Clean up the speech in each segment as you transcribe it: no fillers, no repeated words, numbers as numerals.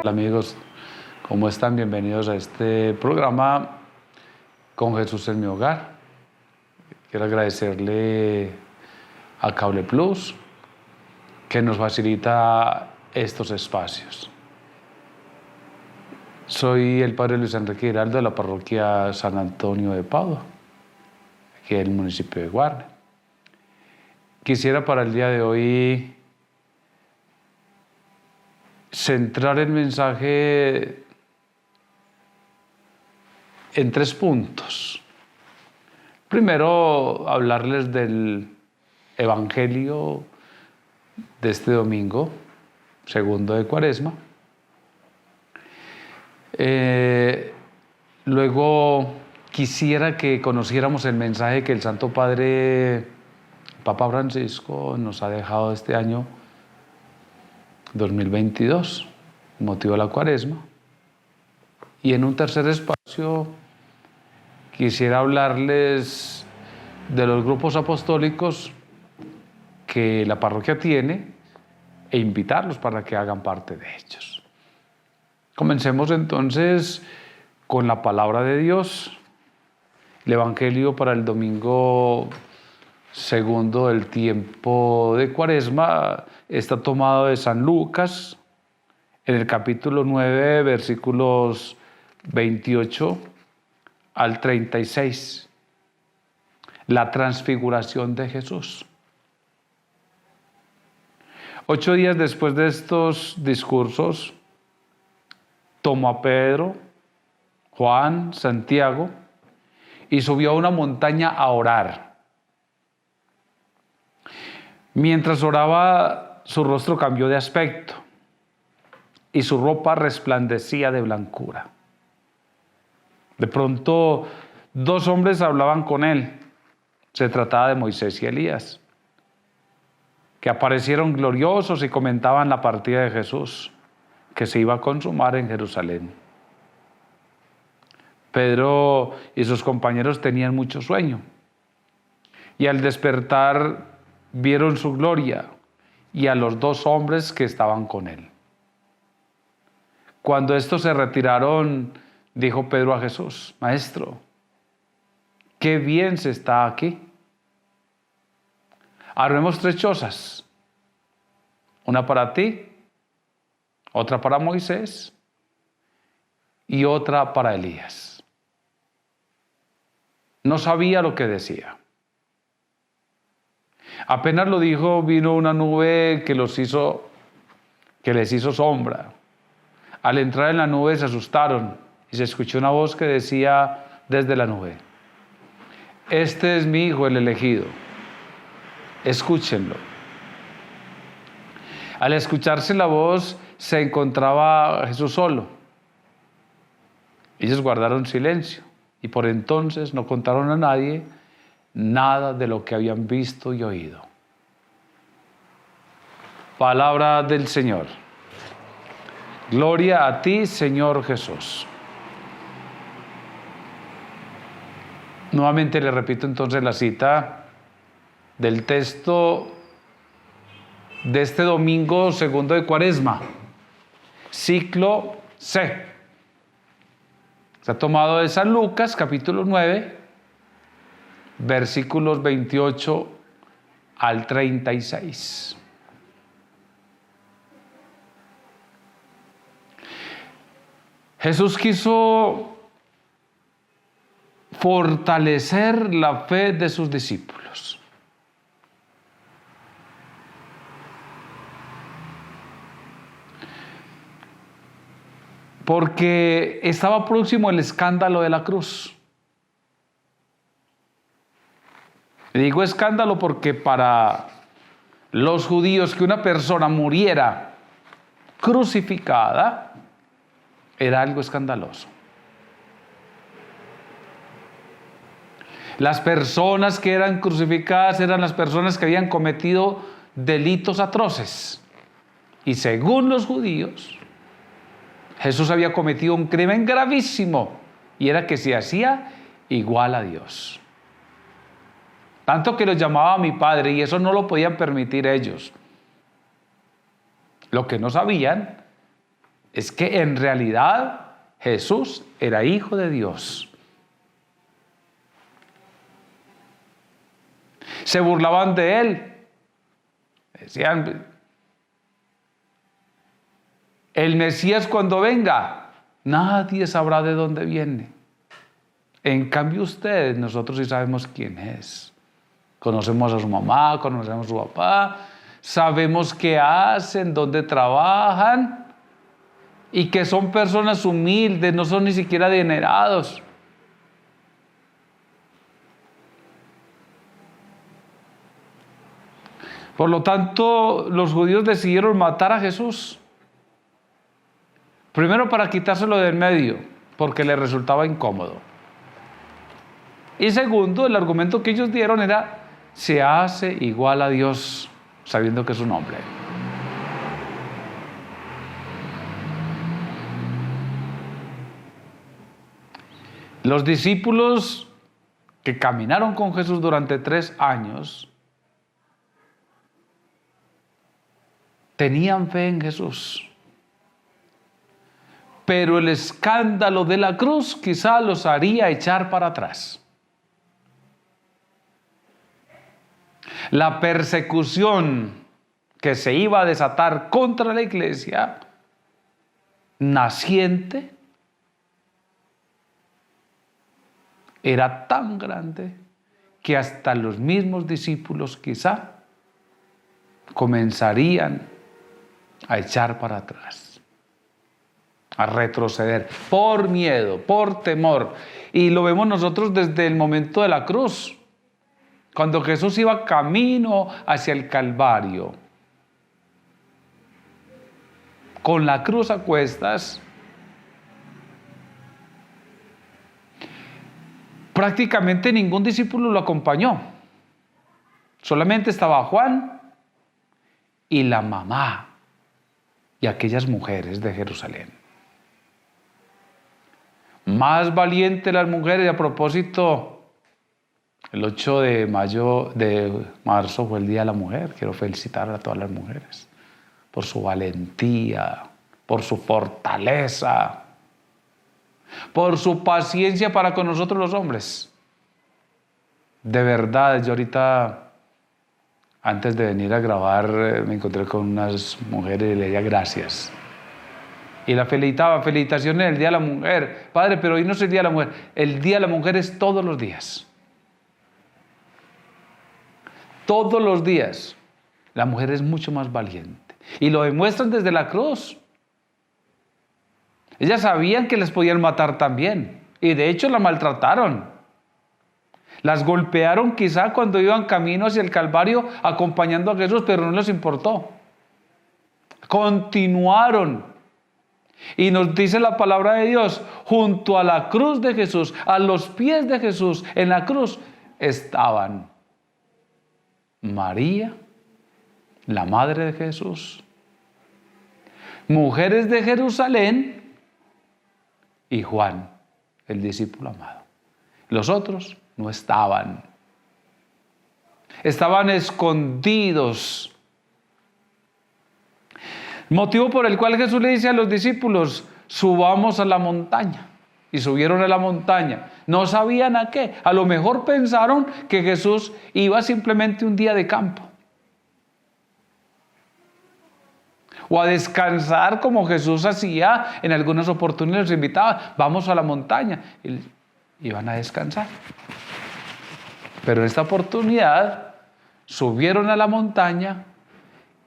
Hola amigos, ¿cómo están? Bienvenidos a este programa Con Jesús en mi hogar. Quiero agradecerle a Cable Plus que nos facilita estos espacios. Soy el padre Luis Enrique Giraldo de la parroquia San Antonio de Padua, aquí en el municipio de Guarne. Quisiera para el día de hoy centrar el mensaje en 3 puntos. Primero, hablarles del Evangelio de este domingo, segundo de Cuaresma. Luego, quisiera que conociéramos el mensaje que el Santo Padre, Papa Francisco, nos ha dejado este año 2022, motivo de la Cuaresma. Y en un tercer espacio quisiera hablarles de los grupos apostólicos que la parroquia tiene e invitarlos para que hagan parte de ellos. Comencemos entonces con la palabra de Dios. El Evangelio para el domingo segundo del tiempo de Cuaresma está tomado de San Lucas, en el capítulo 9, versículos 28 al 36. La transfiguración de Jesús. 8 días después de estos discursos, tomó a Pedro, Juan, Santiago y subió a una montaña a orar. Mientras oraba, su rostro cambió de aspecto y su ropa resplandecía de blancura. De pronto, 2 hombres hablaban con él. Se trataba de Moisés y Elías, que aparecieron gloriosos y comentaban la partida de Jesús, que se iba a consumar en Jerusalén. Pedro y sus compañeros tenían mucho sueño, y al despertar vieron su gloria y a los 2 hombres que estaban con él. Cuando estos se retiraron, dijo Pedro a Jesús: Maestro, qué bien se está aquí. Armemos 3 chozas, una para ti, otra para Moisés y otra para Elías. No sabía lo que decía. Apenas lo dijo, vino una nube que les hizo sombra. Al entrar en la nube se asustaron y se escuchó una voz que decía desde la nube: Este es mi Hijo el elegido, escúchenlo. Al escucharse la voz se encontraba Jesús solo. Ellos guardaron silencio y por entonces no contaron a nadie nada de lo que habían visto y oído. Palabra del Señor. Gloria a ti, Señor Jesús. Nuevamente le repito entonces la cita del texto de este domingo segundo de Cuaresma, ciclo C. Se ha tomado de San Lucas, capítulo 9, versículos 28 al 36. Jesús quiso fortalecer la fe de sus discípulos. Porque estaba próximo el escándalo de la cruz. Digo escándalo porque para los judíos que una persona muriera crucificada era algo escandaloso. Las personas que eran crucificadas eran las personas que habían cometido delitos atroces. Y según los judíos, Jesús había cometido un crimen gravísimo y era que se hacía igual a Dios. Tanto que los llamaba mi Padre y eso no lo podían permitir ellos. Lo que no sabían es que en realidad Jesús era hijo de Dios. Se burlaban de él. Decían, el Mesías cuando venga, nadie sabrá de dónde viene. En cambio ustedes, nosotros sí sabemos quién es. Conocemos a su mamá, conocemos a su papá, sabemos qué hacen, dónde trabajan y que son personas humildes, no son ni siquiera adinerados. Por lo tanto, los judíos decidieron matar a Jesús. Primero para quitárselo del medio, porque le resultaba incómodo. Y segundo, el argumento que ellos dieron era, se hace igual a Dios, sabiendo que es un hombre. Los discípulos que caminaron con Jesús durante 3 años tenían fe en Jesús. Pero el escándalo de la cruz quizá los haría echar para atrás. La persecución que se iba a desatar contra la iglesia naciente era tan grande que hasta los mismos discípulos quizá comenzarían a echar para atrás, a retroceder por miedo, por temor. Y lo vemos nosotros desde el momento de la cruz, cuando Jesús iba camino hacia el Calvario, con la cruz a cuestas. Prácticamente ningún discípulo lo acompañó. Solamente estaba Juan y la mamá y aquellas mujeres de Jerusalén. Más valientes las mujeres, y a propósito, el 8 de marzo fue el Día de la Mujer. Quiero felicitar a todas las mujeres por su valentía, por su fortaleza, por su paciencia para con nosotros los hombres. De verdad, yo ahorita, antes de venir a grabar, me encontré con unas mujeres y le decía gracias. Y la felicitaba, felicitaciones del Día de la Mujer. Padre, pero hoy no es el Día de la Mujer. El Día de la Mujer es todos los días. Todos los días. La mujer es mucho más valiente. Y lo demuestran desde la cruz. Ellas sabían que les podían matar también. Y de hecho la maltrataron. Las golpearon quizá cuando iban camino hacia el Calvario acompañando a Jesús, pero no les importó. Continuaron. Y nos dice la palabra de Dios, junto a la cruz de Jesús, a los pies de Jesús, en la cruz, estaban María, la madre de Jesús, mujeres de Jerusalén y Juan, el discípulo amado. Los otros no estaban. Estaban escondidos. Motivo por el cual Jesús le dice a los discípulos, subamos a la montaña. Y subieron a la montaña. No sabían a qué. A lo mejor pensaron que Jesús iba simplemente un día de campo. O a descansar como Jesús hacía en algunas oportunidades. Los invitaba, vamos a la montaña. Y iban a descansar. Pero en esta oportunidad subieron a la montaña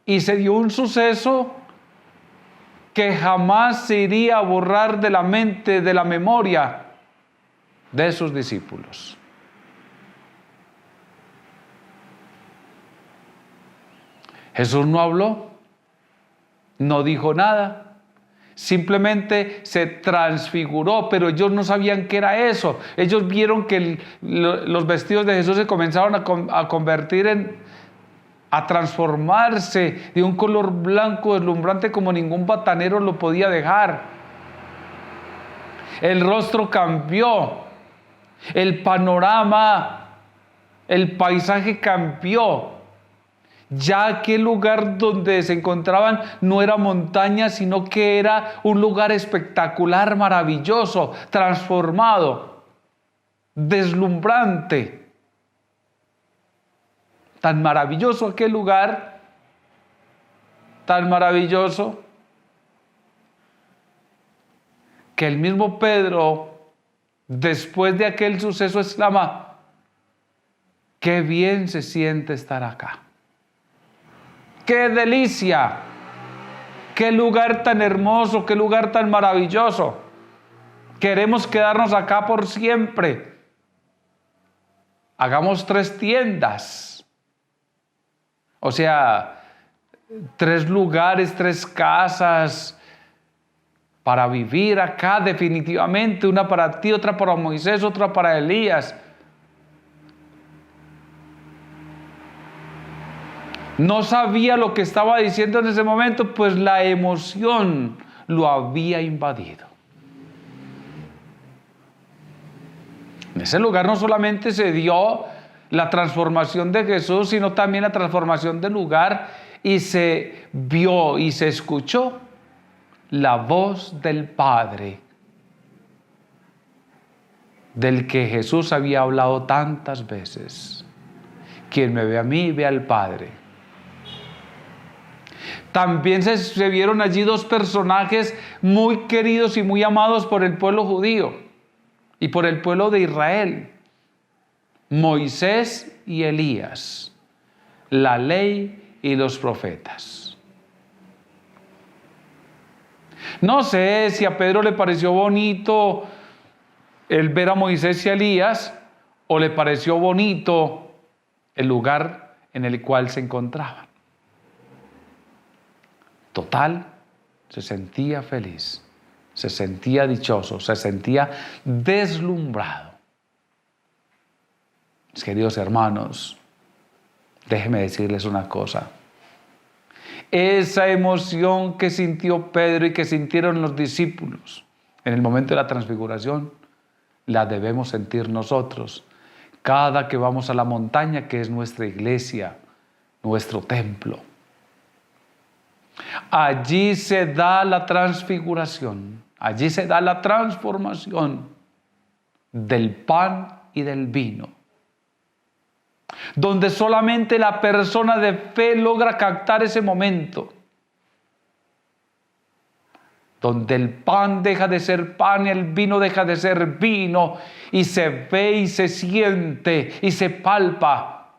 y se dio un suceso que jamás se iría a borrar de la mente, de la memoria de sus discípulos. Jesús no habló, no dijo nada, simplemente se transfiguró, pero ellos no sabían qué era eso. Ellos vieron que los vestidos de Jesús se comenzaron a convertir a transformarse de un color blanco deslumbrante como ningún batanero lo podía dejar. El rostro cambió, el panorama, el paisaje cambió. Ya aquel lugar donde se encontraban no era montaña, sino que era un lugar espectacular, maravilloso, transformado, deslumbrante. Tan maravilloso aquel lugar, tan maravilloso, que el mismo Pedro, después de aquel suceso, exclama: qué bien se siente estar acá. ¡Qué delicia! ¡Qué lugar tan hermoso! ¡Qué lugar tan maravilloso! Queremos quedarnos acá por siempre. Hagamos 3 tiendas. O sea, 3 lugares, 3 casas para vivir acá definitivamente. Una para ti, otra para Moisés, otra para Elías. No sabía lo que estaba diciendo en ese momento, pues la emoción lo había invadido. En ese lugar no solamente se dio la transformación de Jesús, sino también la transformación del lugar, y se vio y se escuchó la voz del Padre, del que Jesús había hablado tantas veces. Quien me ve a mí, ve al Padre. También se vieron allí 2 personajes muy queridos y muy amados por el pueblo judío y por el pueblo de Israel: Moisés y Elías, la ley y los profetas. No sé si a Pedro le pareció bonito el ver a Moisés y a Elías, o le pareció bonito el lugar en el cual se encontraban. Total, se sentía feliz, se sentía dichoso, se sentía deslumbrado. Mis queridos hermanos, déjenme decirles una cosa. Esa emoción que sintió Pedro y que sintieron los discípulos en el momento de la transfiguración, la debemos sentir nosotros cada que vamos a la montaña, que es nuestra iglesia, nuestro templo. Allí se da la transfiguración, allí se da la transformación del pan y del vino, donde solamente la persona de fe logra captar ese momento, donde el pan deja de ser pan y el vino deja de ser vino, y se ve y se siente y se palpa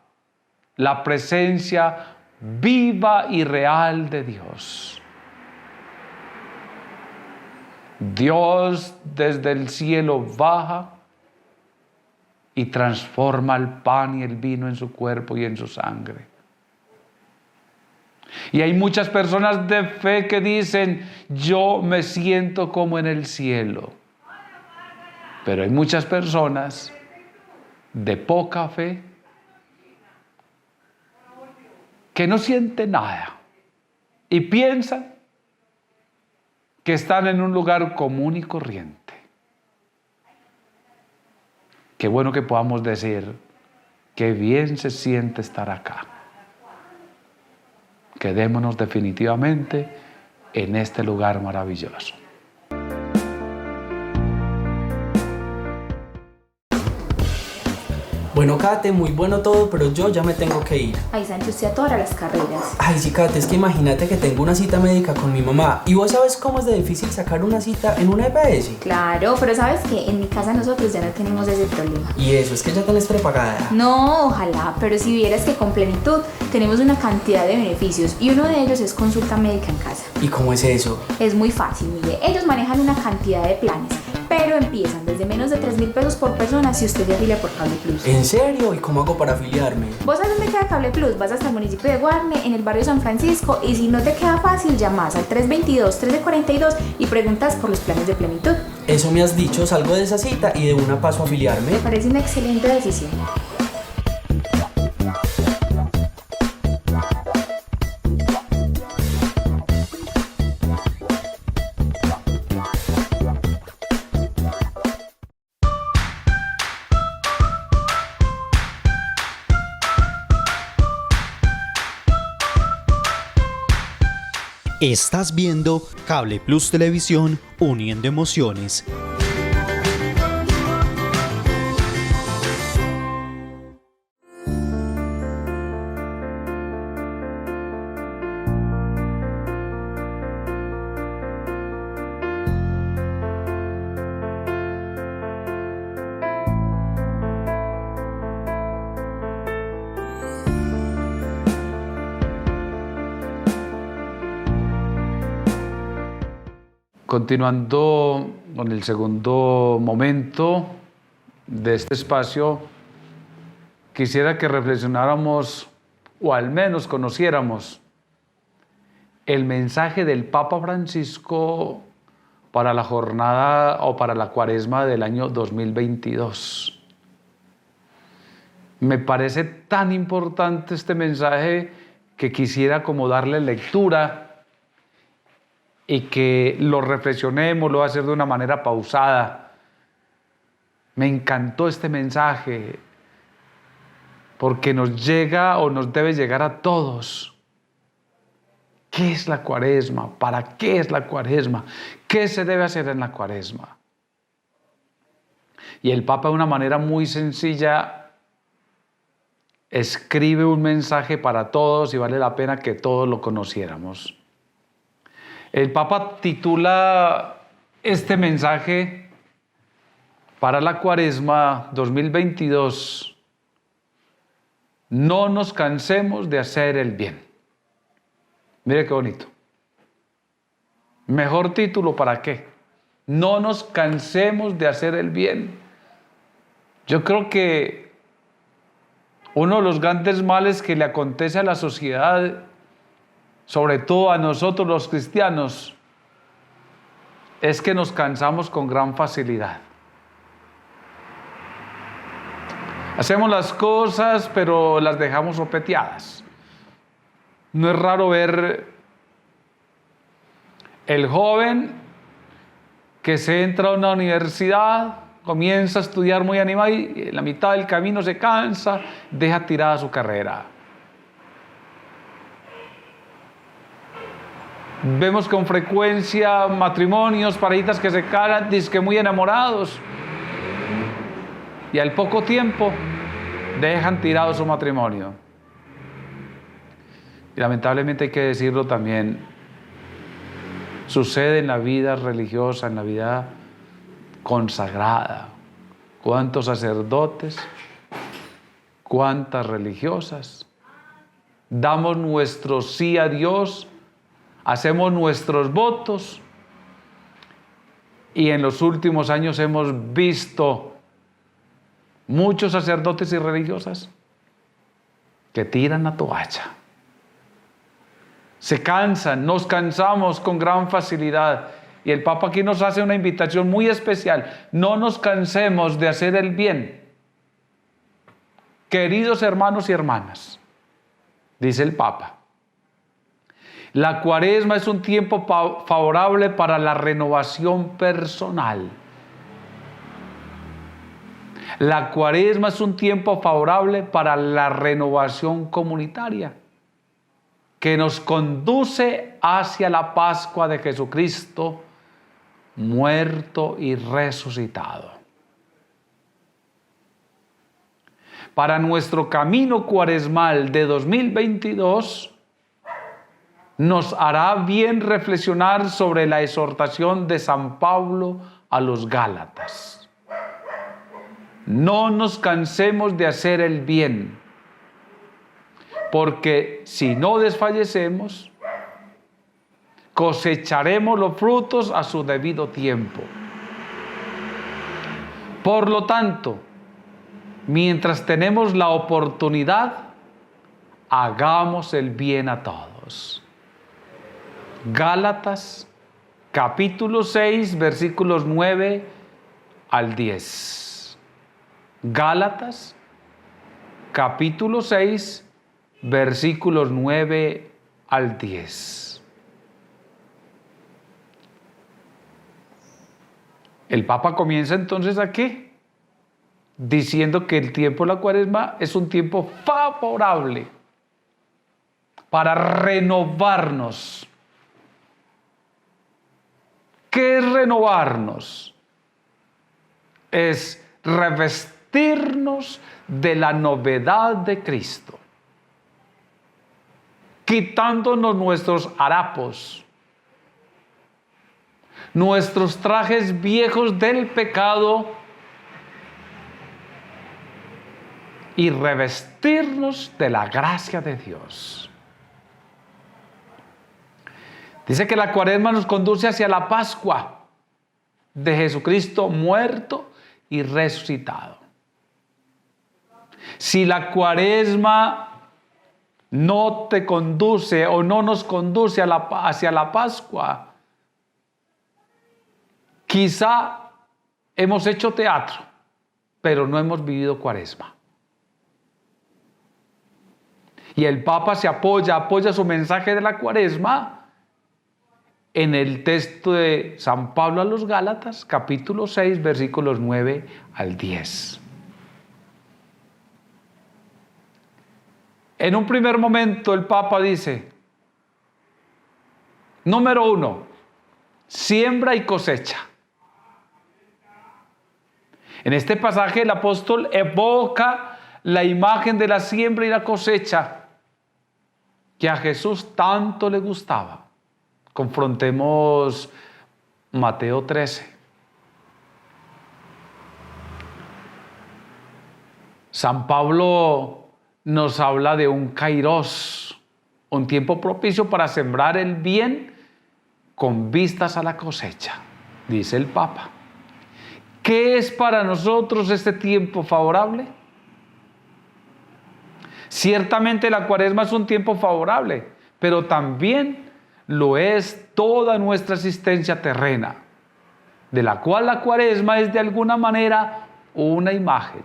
la presencia viva y real de Dios. Dios desde el cielo baja y transforma el pan y el vino en su cuerpo y en su sangre. Y hay muchas personas de fe que dicen: yo me siento como en el cielo. Pero hay muchas personas de poca fe que no sienten nada y piensan que están en un lugar común y corriente. Qué bueno que podamos decir: qué bien se siente estar acá. Quedémonos definitivamente en este lugar maravilloso. Bueno, Kate, muy bueno todo, pero yo ya me tengo que ir. Ay, Santi, usted adora las carreras. Ay, sí, Kate, es que imagínate que tengo una cita médica con mi mamá. ¿Y vos sabes cómo es de difícil sacar una cita en una EPS? Claro, pero ¿sabes qué? En mi casa nosotros ya no tenemos ese problema. Y eso, es que ya tenés prepagada. No, ojalá, pero si vieras que con Plenitud tenemos una cantidad de beneficios y uno de ellos es consulta médica en casa. ¿Y cómo es eso? Es muy fácil, mire, ellos manejan una cantidad de planes, pero empiezan desde menos de 3.000 pesos por persona si usted se afilia por Cable Plus. ¿En serio? ¿Y cómo hago para afiliarme? ¿Vos sabes dónde queda Cable Plus? Vas hasta el municipio de Guarne, en el barrio San Francisco, y si no te queda fácil, llamas al 322-1342 y preguntas por los planes de Plenitud. Eso me has dicho, salgo de esa cita y de una paso a afiliarme. Me parece una excelente decisión. Estás viendo Cable Plus Televisión, uniendo emociones. Continuando con el segundo momento de este espacio, quisiera que reflexionáramos o al menos conociéramos el mensaje del Papa Francisco para la jornada o para la cuaresma del año 2022. Me parece tan importante este mensaje que quisiera como darle lectura y que lo reflexionemos, lo voy a hacer de una manera pausada. Me encantó este mensaje porque nos llega o nos debe llegar a todos. ¿Qué es la cuaresma? ¿Para qué es la cuaresma? ¿Qué se debe hacer en la cuaresma? Y el Papa de una manera muy sencilla escribe un mensaje para todos y vale la pena que todos lo conociéramos. El Papa titula este mensaje para la cuaresma 2022: no nos cansemos de hacer el bien. Mire qué bonito. Mejor título, ¿para qué? No nos cansemos de hacer el bien. Yo creo que uno de los grandes males que le acontece a la sociedad, sobre todo a nosotros los cristianos, es que nos cansamos con gran facilidad. Hacemos las cosas, pero las dejamos sopeteadas. No es raro ver el joven que se entra a una universidad, comienza a estudiar muy animado y en la mitad del camino se cansa, deja tirada su carrera. Vemos con frecuencia matrimonios, parejitas que se casan, dizque muy enamorados, y al poco tiempo dejan tirado su matrimonio. Y lamentablemente hay que decirlo también, sucede en la vida religiosa, en la vida consagrada. ¿Cuántos sacerdotes? ¿Cuántas religiosas? Damos nuestro sí a Dios, hacemos nuestros votos y en los últimos años hemos visto muchos sacerdotes y religiosas que tiran la toalla. Se cansan, nos cansamos con gran facilidad. Y el Papa aquí nos hace una invitación muy especial. No nos cansemos de hacer el bien. Queridos hermanos y hermanas, dice el Papa, la cuaresma es un tiempo favorable para la renovación personal. La cuaresma es un tiempo favorable para la renovación comunitaria, que nos conduce hacia la Pascua de Jesucristo, muerto y resucitado. Para nuestro camino cuaresmal de 2022, nos hará bien reflexionar sobre la exhortación de San Pablo a los Gálatas. No nos cansemos de hacer el bien, porque si no desfallecemos, cosecharemos los frutos a su debido tiempo. Por lo tanto, mientras tenemos la oportunidad, hagamos el bien a todos. Gálatas, capítulo 6, versículos 9 al 10. Gálatas, capítulo 6, versículos 9 al 10. El Papa comienza entonces aquí diciendo que el tiempo de la cuaresma es un tiempo favorable para renovarnos, ¿Qué es renovarnos? Es revestirnos de la novedad de Cristo, quitándonos nuestros harapos, nuestros trajes viejos del pecado y revestirnos de la gracia de Dios. Dice que la Cuaresma nos conduce hacia la Pascua de Jesucristo muerto y resucitado. Si la Cuaresma no te conduce o no nos conduce hacia la Pascua, quizá hemos hecho teatro, pero no hemos vivido Cuaresma. Y el Papa se apoya su mensaje de la Cuaresma en el texto de San Pablo a los Gálatas, capítulo 6, versículos 9 al 10. En un primer momento el Papa dice, número 1, siembra y cosecha. En este pasaje el apóstol evoca la imagen de la siembra y la cosecha que a Jesús tanto le gustaba. Confrontemos Mateo 13. San Pablo nos habla de un kairos, un tiempo propicio para sembrar el bien con vistas a la cosecha, dice el Papa. ¿Qué es para nosotros este tiempo favorable? Ciertamente la Cuaresma es un tiempo favorable, pero también lo es toda nuestra existencia terrena, de la cual la Cuaresma es de alguna manera una imagen.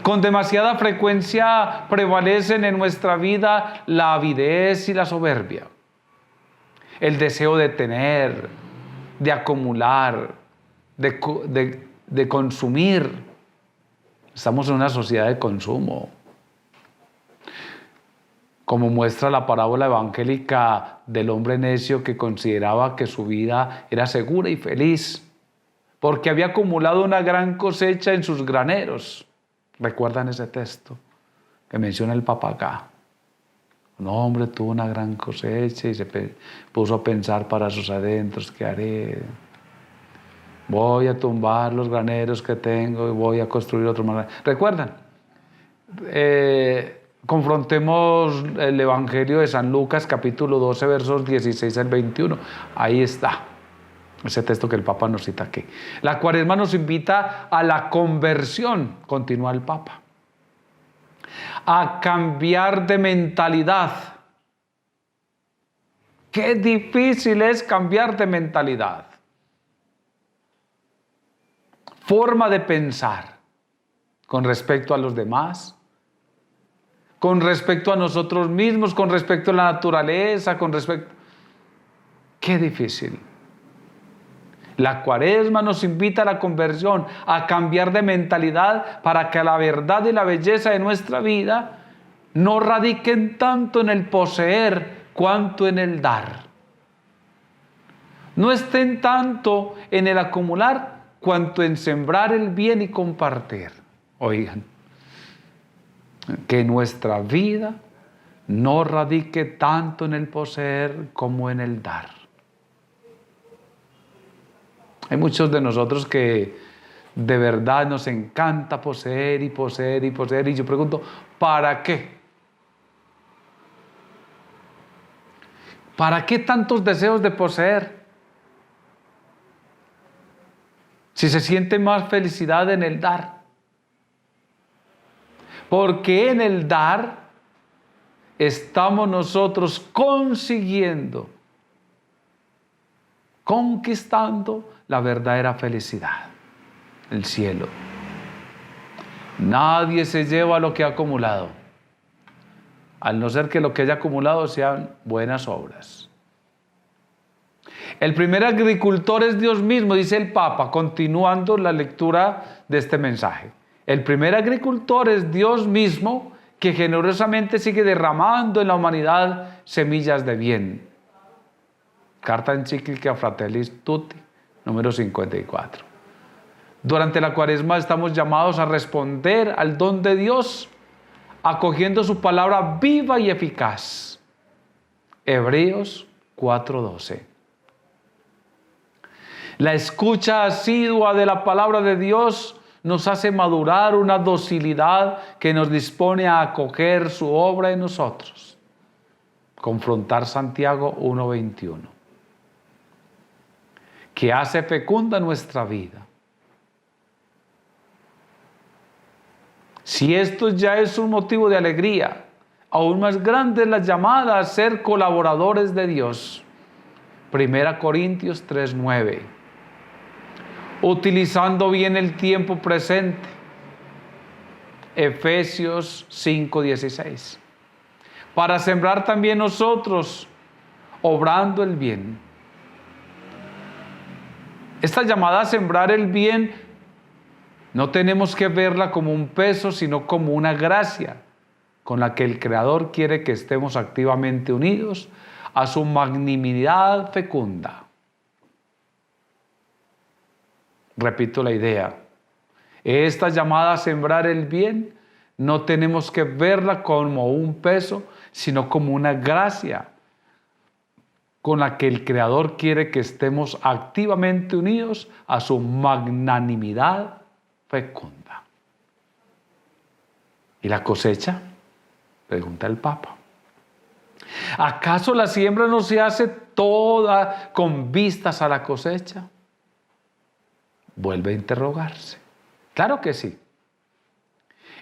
Con demasiada frecuencia prevalecen en nuestra vida la avidez y la soberbia, el deseo de tener, de acumular, de consumir. Estamos en una sociedad de consumo. Como muestra la parábola evangélica del hombre necio que consideraba que su vida era segura y feliz, porque había acumulado una gran cosecha en sus graneros. ¿Recuerdan ese texto que menciona el Papa acá? Un hombre tuvo una gran cosecha y se puso a pensar para sus adentros, ¿qué haré? Voy a tumbar los graneros que tengo y voy a construir otro más. ¿Recuerdan? Confrontemos el Evangelio de San Lucas, capítulo 12, versos 16 al 21. Ahí está, ese texto que el Papa nos cita aquí. La Cuaresma nos invita a la conversión, continúa el Papa, a cambiar de mentalidad. Qué difícil es cambiar de mentalidad. Forma de pensar con respecto a los demás, con respecto a nosotros mismos, con respecto a la naturaleza, con respecto... Qué difícil. La Cuaresma nos invita a la conversión, a cambiar de mentalidad para que la verdad y la belleza de nuestra vida no radiquen tanto en el poseer cuanto en el dar. No estén tanto en el acumular cuanto en sembrar el bien y compartir. Oigan, que nuestra vida no radique tanto en el poseer como en el dar. Hay muchos de nosotros que de verdad nos encanta poseer y poseer y poseer, y yo pregunto, ¿para qué? ¿Para qué tantos deseos de poseer? Si se siente más felicidad en el dar. Porque en el dar estamos nosotros consiguiendo, conquistando la verdadera felicidad, el cielo. Nadie se lleva lo que ha acumulado, al no ser que lo que haya acumulado sean buenas obras. El primer agricultor es Dios mismo, dice el Papa, continuando la lectura de este mensaje. El primer agricultor es Dios mismo, que generosamente sigue derramando en la humanidad semillas de bien. Carta encíclica Fratelli Tutti, número 54. Durante la Cuaresma estamos llamados a responder al don de Dios, acogiendo su palabra viva y eficaz. Hebreos 4:12. La escucha asidua de la palabra de Dios nos hace madurar una docilidad que nos dispone a acoger su obra en nosotros. Confrontar Santiago 1:21, que hace fecunda nuestra vida. Si esto ya es un motivo de alegría, aún más grande es la llamada a ser colaboradores de Dios. 1 Corintios 3:9. Utilizando bien el tiempo presente. Efesios 5:16. Para sembrar también nosotros, obrando el bien. Esta llamada a sembrar el bien no tenemos que verla como un peso, sino como una gracia con la que el Creador quiere que estemos activamente unidos a su magnanimidad fecunda. Repito la idea. Esta llamada a sembrar el bien no tenemos que verla como un peso, sino como una gracia con la que el Creador quiere que estemos activamente unidos a su magnanimidad fecunda. ¿Y la cosecha? Pregunta el Papa. ¿Acaso la siembra no se hace toda con vistas a la cosecha? Vuelve a interrogarse. Claro que sí.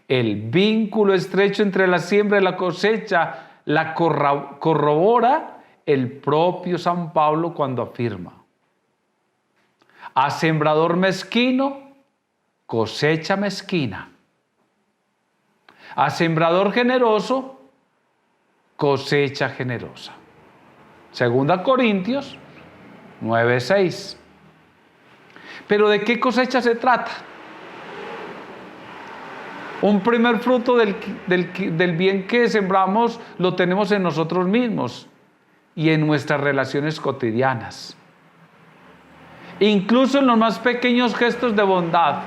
El vínculo estrecho entre la siembra y la cosecha la corrobora el propio San Pablo cuando afirma: a sembrador mezquino, cosecha mezquina. A sembrador generoso, cosecha generosa. 2 Corintios 9:6. Pero ¿de qué cosecha se trata? Un primer fruto del bien que sembramos lo tenemos en nosotros mismos y en nuestras relaciones cotidianas. Incluso en los más pequeños gestos de bondad.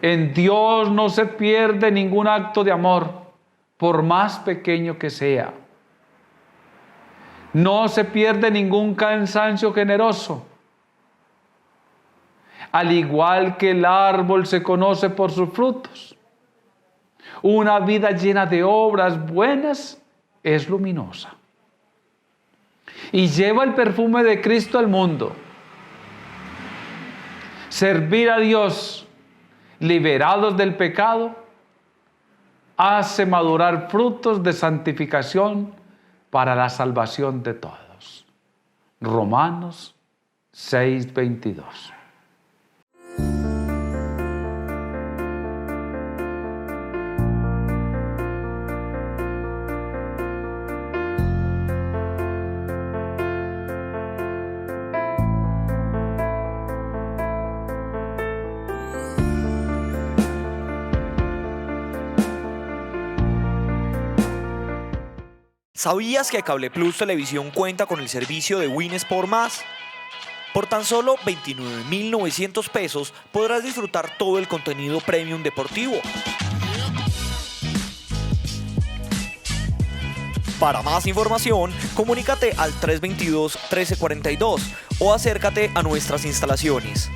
En Dios no se pierde ningún acto de amor, por más pequeño que sea. No se pierde ningún cansancio generoso. Al igual que el árbol se conoce por sus frutos, una vida llena de obras buenas es luminosa y lleva el perfume de Cristo al mundo. Servir a Dios, liberados del pecado, hace madurar frutos de santificación para la salvación de todos. Romanos 6:22. ¿Sabías que Cable Plus Televisión cuenta con el servicio de Win Sport Más? Por tan solo 29.900 pesos podrás disfrutar todo el contenido premium deportivo. Para más información, comunícate al 322-1342 o acércate a nuestras instalaciones.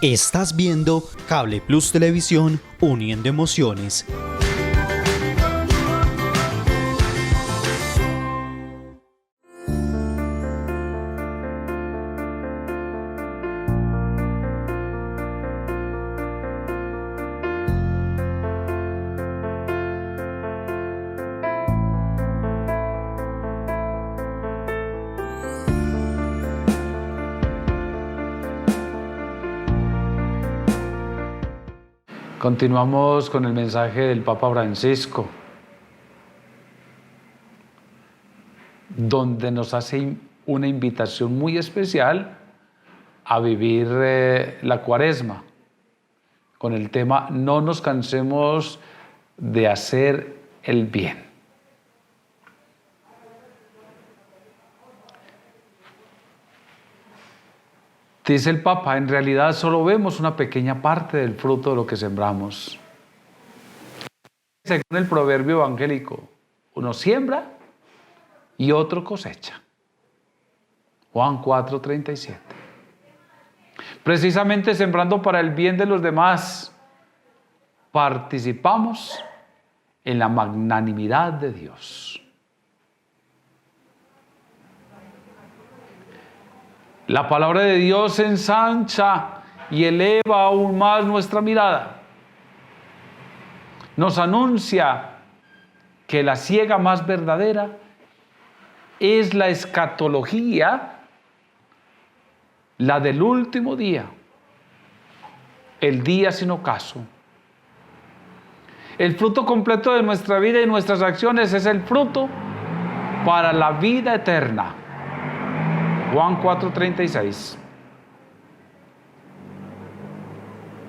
Estás viendo Cable Plus Televisión, uniendo emociones. Continuamos con el mensaje del Papa Francisco, donde nos hace una invitación muy especial a vivir la Cuaresma, con el tema no nos cansemos de hacer el bien. Dice el Papa, en realidad solo vemos una pequeña parte del fruto de lo que sembramos. Según el proverbio evangélico, uno siembra y otro cosecha. Juan 4:37. Precisamente sembrando para el bien de los demás, participamos en la magnanimidad de Dios. La palabra de Dios ensancha y eleva aún más nuestra mirada. Nos anuncia que la siega más verdadera es la escatología, la del último día, el día sin ocaso. El fruto completo de nuestra vida y nuestras acciones es el fruto para la vida eterna. Juan 4:36,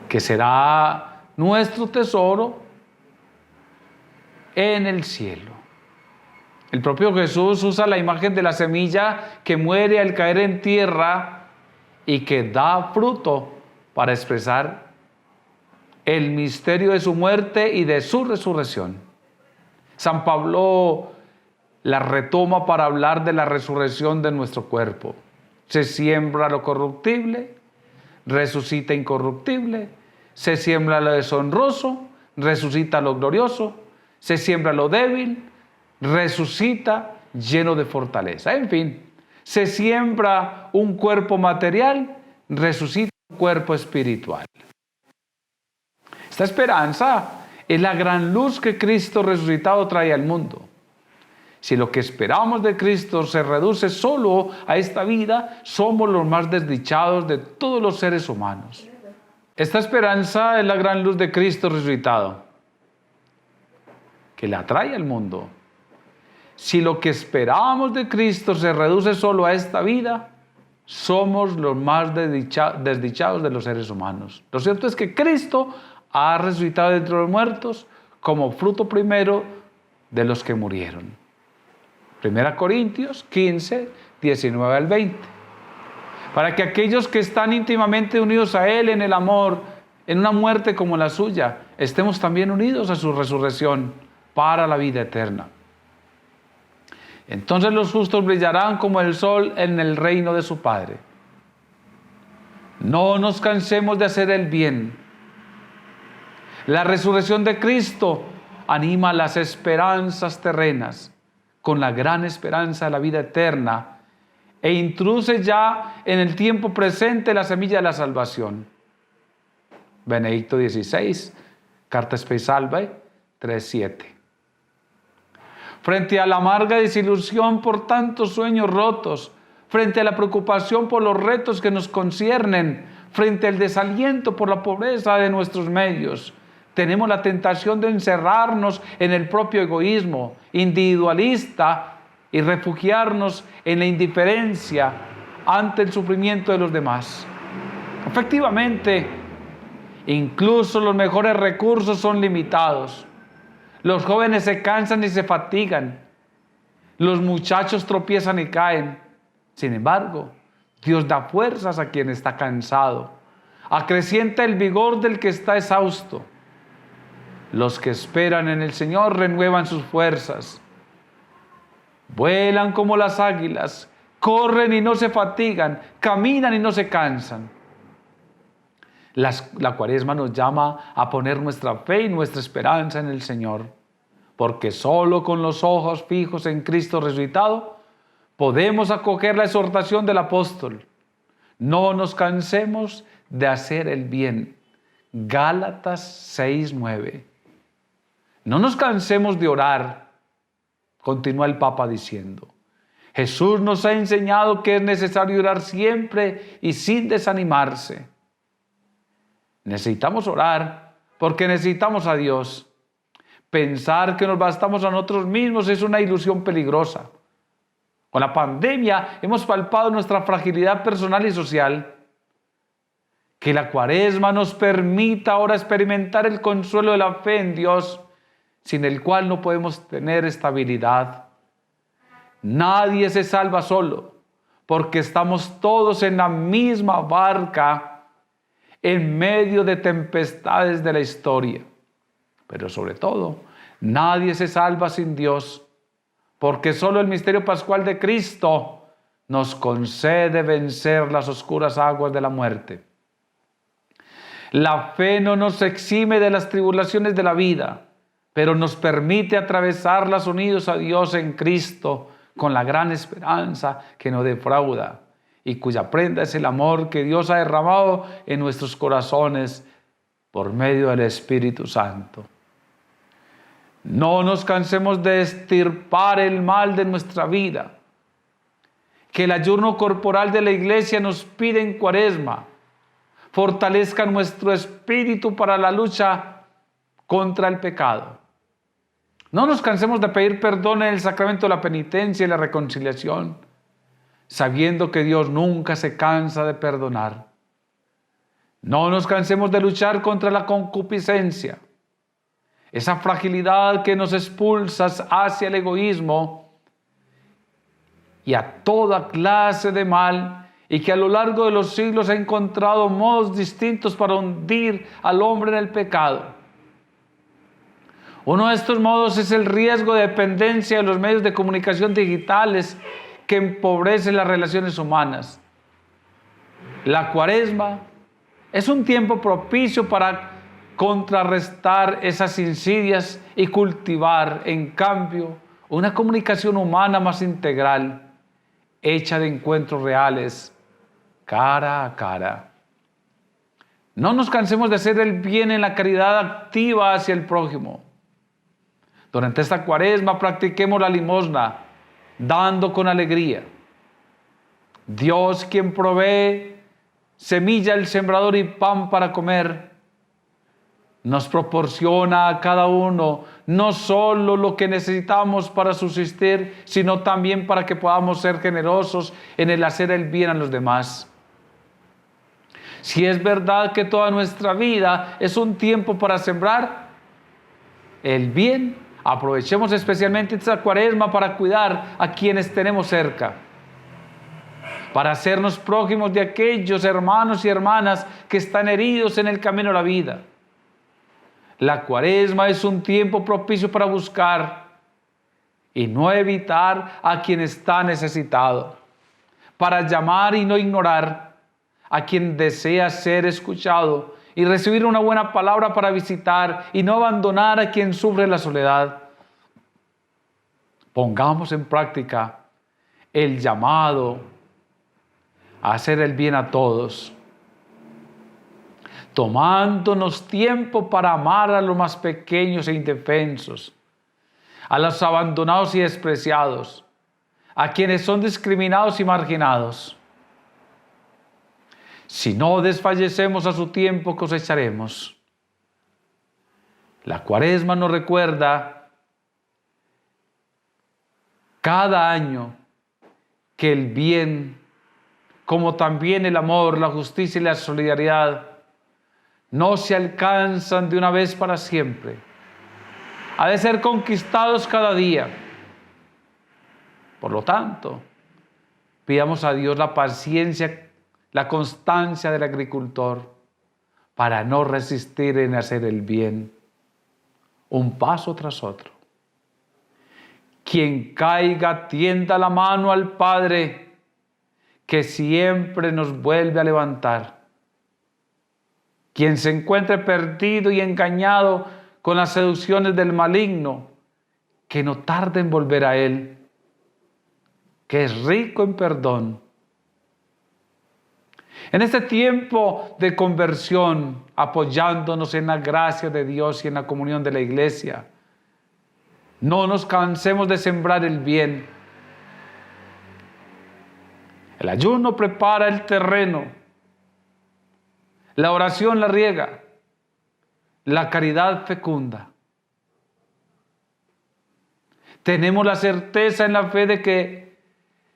que será nuestro tesoro en el cielo. El propio Jesús usa la imagen de la semilla que muere al caer en tierra y que da fruto para expresar el misterio de su muerte y de su resurrección. San Pablo la retoma para hablar de la resurrección de nuestro cuerpo. Se siembra lo corruptible, resucita incorruptible, se siembra lo deshonroso, resucita lo glorioso, se siembra lo débil, resucita lleno de fortaleza. En fin, se siembra un cuerpo material, resucita un cuerpo espiritual. Esta esperanza es la gran luz que Cristo resucitado trae al mundo. Si lo que esperamos de Cristo se reduce solo a esta vida, somos los más desdichados de todos los seres humanos. Esta esperanza es la gran luz de Cristo resucitado, que la trae al mundo. Si lo que esperamos de Cristo se reduce solo a esta vida, somos los más desdichados de los seres humanos. Lo cierto es que Cristo ha resucitado de entre los muertos como fruto primero de los que murieron. 1 Corintios 15, 19 al 20. Para que aquellos que están íntimamente unidos a Él en el amor, en una muerte como la suya, estemos también unidos a su resurrección para la vida eterna. Entonces los justos brillarán como el sol en el reino de su Padre. No nos cansemos de hacer el bien. La resurrección de Cristo anima las esperanzas terrenas con la gran esperanza de la vida eterna e introduce ya en el tiempo presente la semilla de la salvación. Benedicto XVI, Carta Spes Salvae 3:7. Frente a la amarga desilusión por tantos sueños rotos, frente a la preocupación por los retos que nos conciernen, frente al desaliento por la pobreza de nuestros medios, tenemos la tentación de encerrarnos en el propio egoísmo individualista y refugiarnos en la indiferencia ante el sufrimiento de los demás. Efectivamente, incluso los mejores recursos son limitados. Los jóvenes se cansan y se fatigan. Los muchachos tropiezan y caen. Sin embargo, Dios da fuerzas a quien está cansado. Acrecienta el vigor del que está exhausto. Los que esperan en el Señor renuevan sus fuerzas. Vuelan como las águilas, corren y no se fatigan, caminan y no se cansan. La Cuaresma nos llama a poner nuestra fe y nuestra esperanza en el Señor, porque solo con los ojos fijos en Cristo resucitado podemos acoger la exhortación del apóstol. No nos cansemos de hacer el bien. Gálatas 6:9. No nos cansemos de orar, continúa el Papa diciendo. Jesús nos ha enseñado que es necesario orar siempre y sin desanimarse. Necesitamos orar porque necesitamos a Dios. Pensar que nos bastamos a nosotros mismos es una ilusión peligrosa. Con la pandemia hemos palpado nuestra fragilidad personal y social. Que la Cuaresma nos permita ahora experimentar el consuelo de la fe en Dios, sin el cual no podemos tener estabilidad. Nadie se salva solo, porque estamos todos en la misma barca, en medio de tempestades de la historia. Pero sobre todo, nadie se salva sin Dios, porque solo el misterio pascual de Cristo nos concede vencer las oscuras aguas de la muerte. La fe no nos exime de las tribulaciones de la vida, pero nos permite atravesarlas unidos a Dios en Cristo, con la gran esperanza que no defrauda y cuya prenda es el amor que Dios ha derramado en nuestros corazones por medio del Espíritu Santo. No nos cansemos de extirpar el mal de nuestra vida, que el ayuno corporal de la Iglesia nos pide en Cuaresma fortalezca nuestro espíritu para la lucha contra el pecado. No nos cansemos de pedir perdón en el sacramento de la penitencia y la reconciliación, sabiendo que Dios nunca se cansa de perdonar. No nos cansemos de luchar contra la concupiscencia, esa fragilidad que nos expulsa hacia el egoísmo y a toda clase de mal, y que a lo largo de los siglos ha encontrado modos distintos para hundir al hombre en el pecado. Uno de estos modos es el riesgo de dependencia de los medios de comunicación digitales que empobrecen las relaciones humanas. La Cuaresma es un tiempo propicio para contrarrestar esas insidias y cultivar, en cambio, una comunicación humana más integral, hecha de encuentros reales, cara a cara. No nos cansemos de hacer el bien en la caridad activa hacia el prójimo. Durante esta Cuaresma practiquemos la limosna, dando con alegría. Dios, quien provee semilla al sembrador y pan para comer, nos proporciona a cada uno no solo lo que necesitamos para subsistir, sino también para que podamos ser generosos en el hacer el bien a los demás. Si es verdad que toda nuestra vida es un tiempo para sembrar el bien, aprovechemos especialmente esta Cuaresma para cuidar a quienes tenemos cerca, para hacernos prójimos de aquellos hermanos y hermanas que están heridos en el camino a la vida. La Cuaresma es un tiempo propicio para buscar y no evitar a quien está necesitado, para llamar y no ignorar a quien desea ser escuchado y recibir una buena palabra para visitar y no abandonar a quien sufre la soledad. Pongamos en práctica el llamado a hacer el bien a todos, tomándonos tiempo para amar a los más pequeños e indefensos, a los abandonados y despreciados, a quienes son discriminados y marginados. Si no desfallecemos a su tiempo, cosecharemos. La Cuaresma nos recuerda cada año que el bien, como también el amor, la justicia y la solidaridad, no se alcanzan de una vez para siempre. Ha de ser conquistados cada día. Por lo tanto, pidamos a Dios la paciencia, la constancia del agricultor para no resistir en hacer el bien, un paso tras otro. Quien caiga, tienda la mano al Padre, que siempre nos vuelve a levantar. Quien se encuentre perdido y engañado con las seducciones del maligno, que no tarde en volver a Él, que es rico en perdón. En este tiempo de conversión, apoyándonos en la gracia de Dios y en la comunión de la iglesia, no nos cansemos de sembrar el bien. El ayuno prepara el terreno, la oración la riega, la caridad fecunda. Tenemos la certeza en la fe de que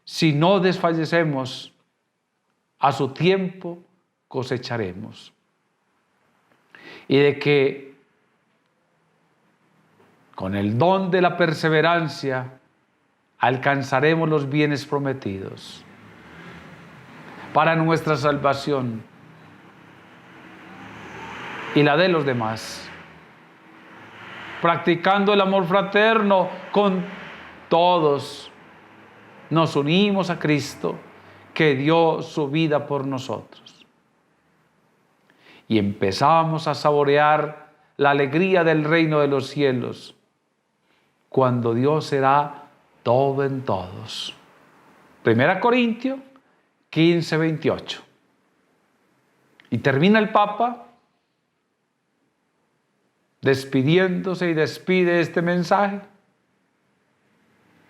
si no desfallecemos, a su tiempo cosecharemos. Y de que con el don de la perseverancia alcanzaremos los bienes prometidos para nuestra salvación y la de los demás, practicando el amor fraterno con todos. Nos unimos a Cristo, que dio su vida por nosotros. Y empezamos a saborear la alegría del reino de los cielos, cuando Dios será todo en todos. 1 Corintios 15, 28. Y termina el Papa despidiéndose y despide este mensaje,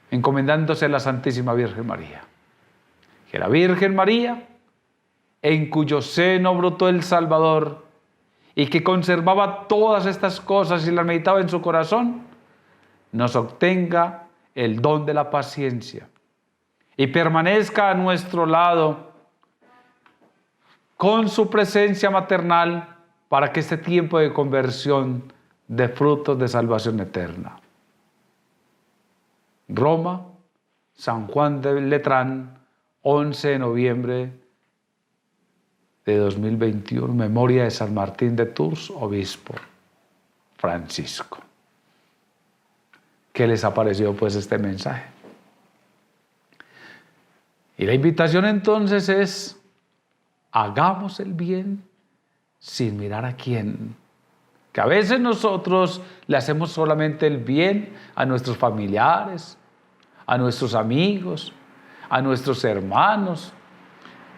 encomendándose a la Santísima Virgen María. Que la Virgen María, en cuyo seno brotó el Salvador y que conservaba todas estas cosas y las meditaba en su corazón, nos obtenga el don de la paciencia y permanezca a nuestro lado con su presencia maternal para que este tiempo de conversión dé frutos de salvación eterna. Roma, San Juan de Letrán, 11 de noviembre de 2021, memoria de San Martín de Tours, obispo Francisco. ¿Qué les ha parecido pues este mensaje? Y la invitación entonces es: hagamos el bien sin mirar a quién. Que a veces nosotros le hacemos solamente el bien a nuestros familiares, a nuestros amigos, a nuestros hermanos.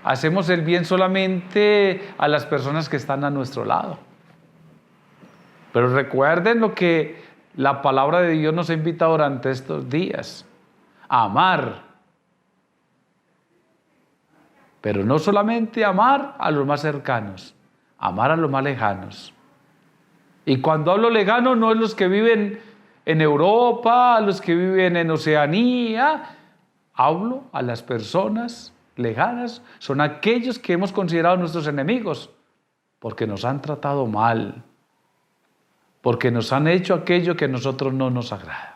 Hacemos el bien solamente a las personas que están a nuestro lado. Pero recuerden lo que la palabra de Dios nos invita durante estos días: a amar. Pero no solamente amar a los más cercanos, amar a los más lejanos. Y cuando hablo lejano, no es los que viven en Europa, a los que viven en Oceanía. Hablo a las personas lejanas. Son aquellos que hemos considerado nuestros enemigos, porque nos han tratado mal, porque nos han hecho aquello que a nosotros no nos agrada.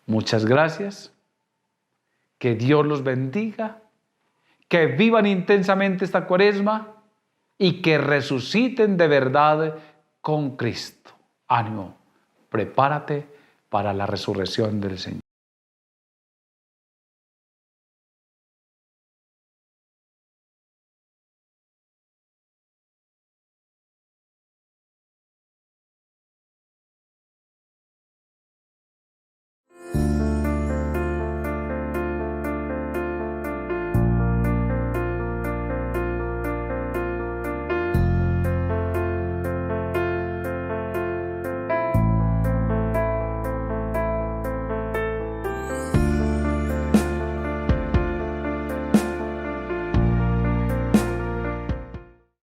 Muchas gracias. Que Dios los bendiga. Que vivan intensamente esta Cuaresma y que resuciten de verdad con Cristo. Ánimo, prepárate para la resurrección del Señor.